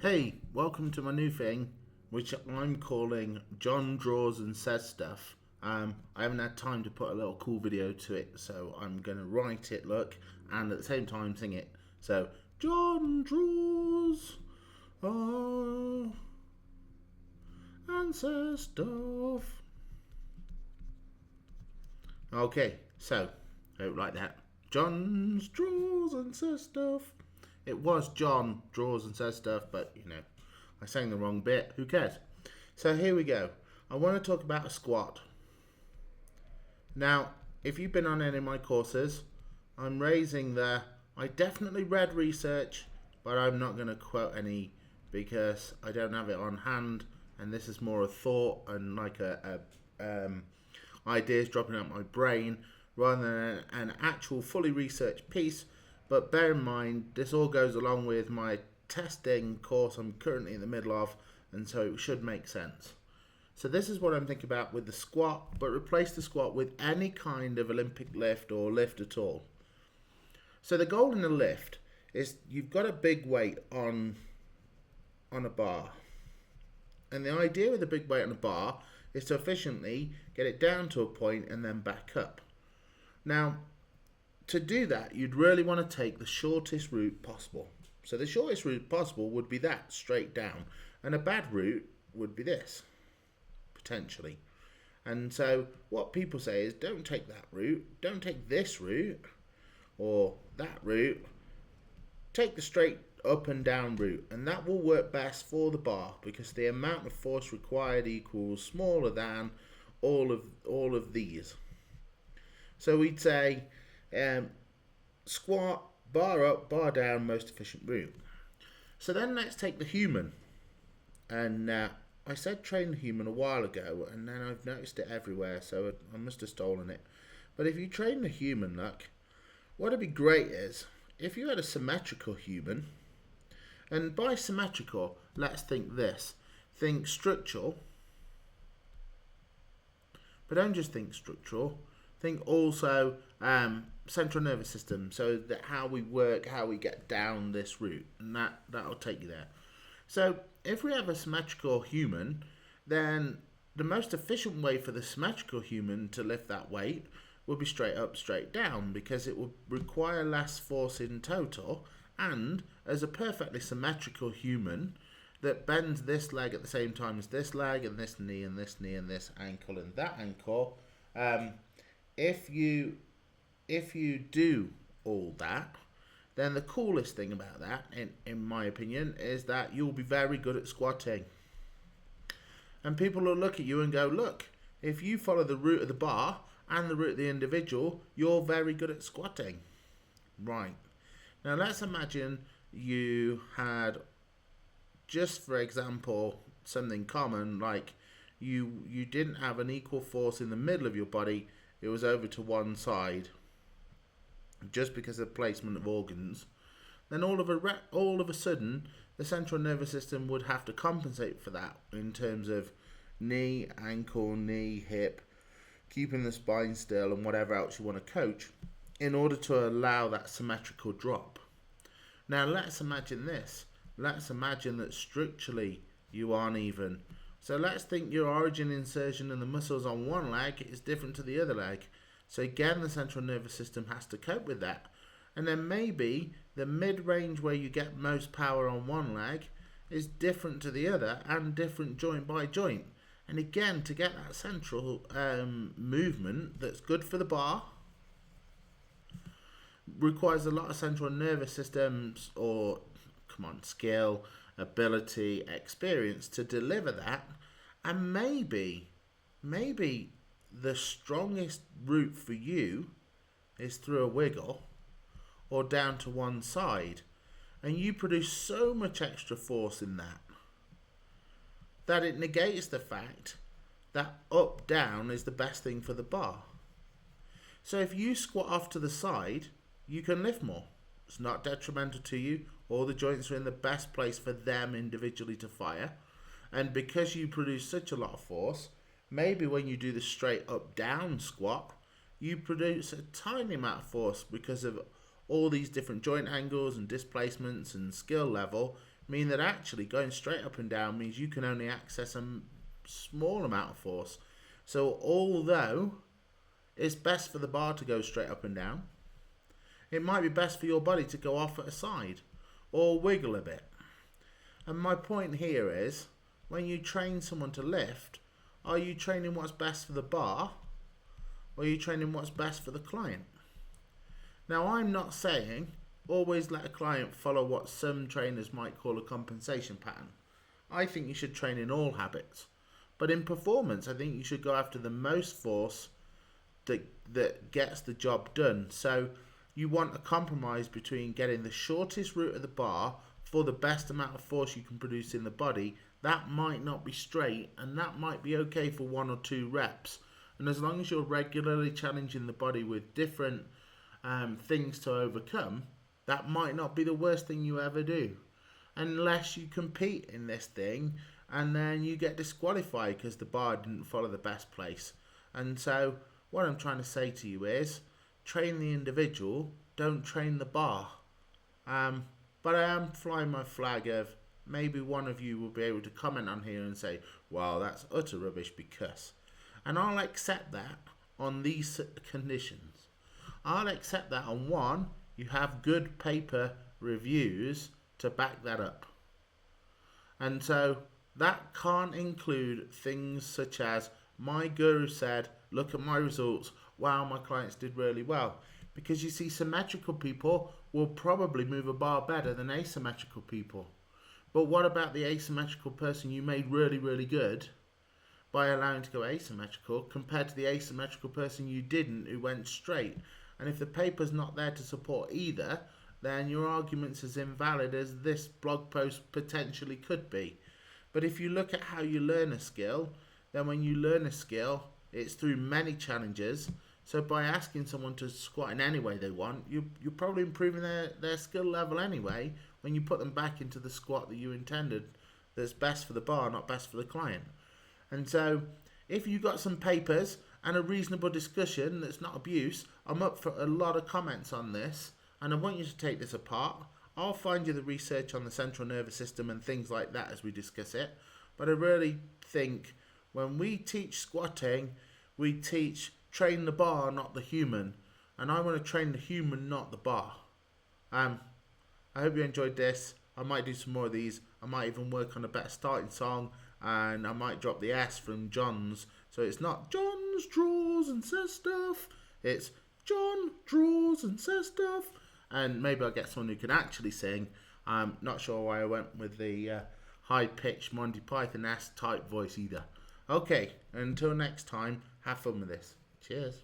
Hey, welcome to my new thing, which I'm calling John Draws and Says Stuff. I haven't had time to put a little cool video to it, so I'm going to write it, and at the same time sing it. So, John Draws and Says Stuff. Okay, so, like that. John Draws and Says Stuff. It was John Draws and Says Stuff, but I sang the wrong bit. Who cares? So here we go. I want to talk about a squat. Now, if you've been on any of my courses, I'm raising the I definitely read research, but I'm not going to quote any because I don't have it on hand, and this is more a thought and like ideas dropping out my brain rather than an actual fully researched piece. But bear in mind, this all goes along with my testing course I'm currently in the middle of, and so it should make sense. So this is what I'm thinking about with the squat, but replace the squat with any kind of Olympic lift or lift at all. So the goal in the lift is you've got a big weight on a bar. And the idea with a big weight on a bar is to efficiently get it down to a point and then back up. Now, to do that, you'd really want to take the shortest route possible. So the shortest route possible would be that, straight down. And a bad route would be this, potentially. And so what people say is, don't take that route, don't take this route, or that route. Take the straight up and down route, and that will work best for the bar because the amount of force required equals smaller than all of these. So we'd say, squat, bar up, bar down, most efficient route. So then let's take the human. And I said train the human a while ago, and then I've noticed it everywhere, so I must have stolen it. But if you train the human, what would be great is if you had a symmetrical human, and by symmetrical, let's think this. Think structural, but don't just think structural. Think also central nervous system, so that how we work, how we get down this route, and that'll take you there. So if we have a symmetrical human, then the most efficient way for the symmetrical human to lift that weight would be straight up, straight down, because it would require less force in total, and as a perfectly symmetrical human that bends this leg at the same time as this leg, and this knee, and this knee, and this ankle, and that ankle, if you do all that, then the coolest thing about that, in my opinion, is that you'll be very good at squatting. And people will look at you and go, look, if you follow the route of the bar and the route of the individual, you're very good at squatting. Right. Now let's imagine you had, just for example, something common, like you didn't have an equal force in the middle of your body. It was over to one side just because of the placement of organs. Then all of a sudden the central nervous system would have to compensate for that in terms of knee, ankle, knee, hip, keeping the spine still, and whatever else you want to coach in order to allow that symmetrical drop. Now let's imagine this. Let's imagine that structurally you aren't even. So let's think your origin insertion and the muscles on one leg is different to the other leg. So again, the central nervous system has to cope with that. And then maybe the mid-range where you get most power on one leg is different to the other and different joint by joint. And again, to get that central movement that's good for the bar requires a lot of central nervous systems or, skill, ability, experience to deliver that. And maybe the strongest route for you is through a wiggle or down to one side, and you produce so much extra force in that it negates the fact that up down is the best thing for the bar. So if you squat off to the side, you can lift more. It's not detrimental to you. All the joints are in the best place for them individually to fire. And because you produce such a lot of force, maybe when you do the straight up down squat, you produce a tiny amount of force because of all these different joint angles and displacements and skill level mean that actually going straight up and down means you can only access a small amount of force. So although it's best for the bar to go straight up and down, it might be best for your body to go off at a side or wiggle a bit. And my point here is, when you train someone to lift, are you training what's best for the bar, or are you training what's best for the client? Now, I'm not saying always let a client follow what some trainers might call a compensation pattern. I think you should train in all habits. But in performance, I think you should go after the most force that gets the job done. So you want a compromise between getting the shortest route of the bar for the best amount of force you can produce in the body. That might not be straight, and that might be okay for 1 or 2 reps. And as long as you're regularly challenging the body with different things to overcome, that might not be the worst thing you ever do. Unless you compete in this thing and then you get disqualified because the bar didn't follow the best place. And so what I'm trying to say to you is, train the individual, don't train the bar. But I am flying my flag of, maybe one of you will be able to comment on here and say, well, that's utter rubbish because. And I'll accept that on these conditions. I'll accept that on one, you have good paper reviews to back that up. And so that can't include things such as, my guru said, look at my results, wow, my clients did really well. Because you see, symmetrical people will probably move a bar better than asymmetrical people. But what about the asymmetrical person you made really, really good by allowing to go asymmetrical compared to the asymmetrical person you didn't, who went straight? And if the paper's not there to support either, then your argument's as invalid as this blog post potentially could be. But if you look at how you learn a skill, then when you learn a skill, it's through many challenges. So by asking someone to squat in any way they want, you're probably improving their skill level anyway when you put them back into the squat that you intended, that's best for the bar, not best for the client. And so if you got some papers and a reasonable discussion that's not abuse, I'm up for a lot of comments on this, and I want you to take this apart. I'll find you the research on the central nervous system and things like that as we discuss it. But I really think when we teach squatting, we teach train the bar, not the human. And I want to train the human, not the bar. I hope you enjoyed this. I might do some more of these. I might even work on a better starting song, and I might drop the S from John's. So it's not John's draws and says stuff. It's John draws and says stuff. And maybe I'll get someone who can actually sing. I'm not sure why I went with the high-pitched Monty Python-esque type voice either. Okay, until next time, have fun with this. Cheers.